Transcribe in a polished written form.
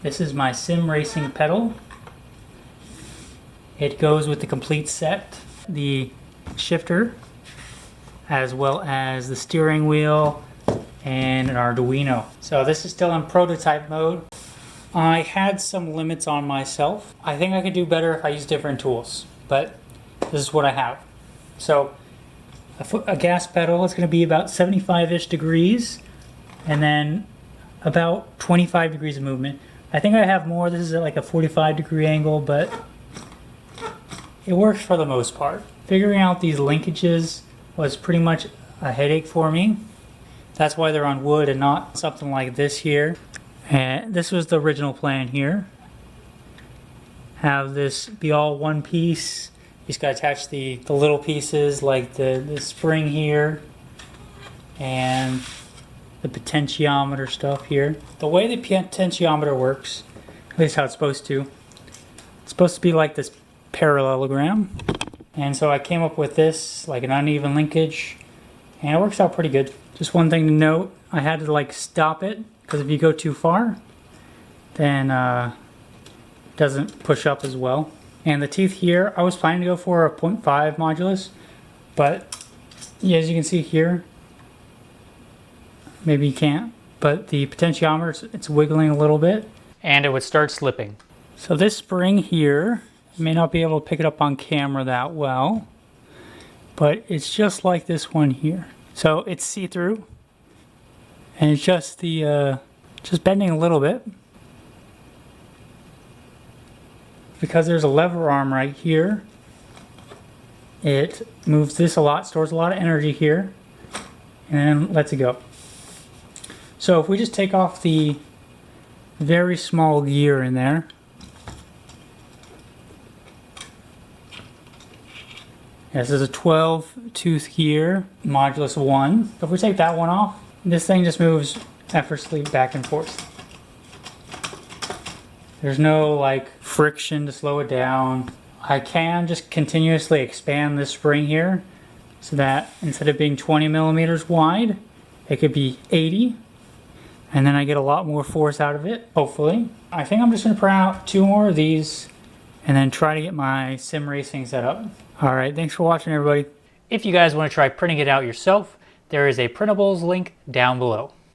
This is my sim racing pedal. It goes with the complete set, the shifter, as well as the steering wheel and an Arduino. So this is still in prototype mode. I had some limits on myself. I think I could do better if I use different tools, but this is what I have. So a gas pedal is going to be about 75-ish degrees, and then about 25 degrees of movement. I think I have more. This is at like a 45-degree angle, but it works for the most part. Figuring out these linkages was pretty much a headache for me. That's why they're on wood and not something like this here. And this was the original plan here. Have this be all one piece. You just gotta attach the little pieces like the spring here and the potentiometer stuff here. The way the potentiometer works, at least how it's supposed to be like this parallelogram. And so I came up with this, like an uneven linkage, and it works out pretty good. Just one thing to note, I had to like stop it, because if you go too far, then it doesn't push up as well. And the teeth here, I was planning to go for a 0.5 modulus, but yeah, as you can see here, maybe you can't, but the potentiometer, it's wiggling a little bit, and it would start slipping. So this spring here, you may not be able to pick it up on camera that well, but it's just like this one here. So it's see-through, and it's just the just bending a little bit. Because there's a lever arm right here, it moves this a lot, stores a lot of energy here, and then lets it go. So if we just take off the very small gear in there, this is a 12-tooth gear, modulus 1. If we take that one off, this thing just moves effortlessly back and forth. There's no like friction to slow it down. I can just continuously expand this spring here so that instead of being 20 millimeters wide, it could be 80. And then I get a lot more force out of it, hopefully. I think I'm just gonna print out 2 more of these and then try to get my sim racing set up. All right, thanks for watching, everybody. If you guys want to try printing it out yourself, there is a printables link down below.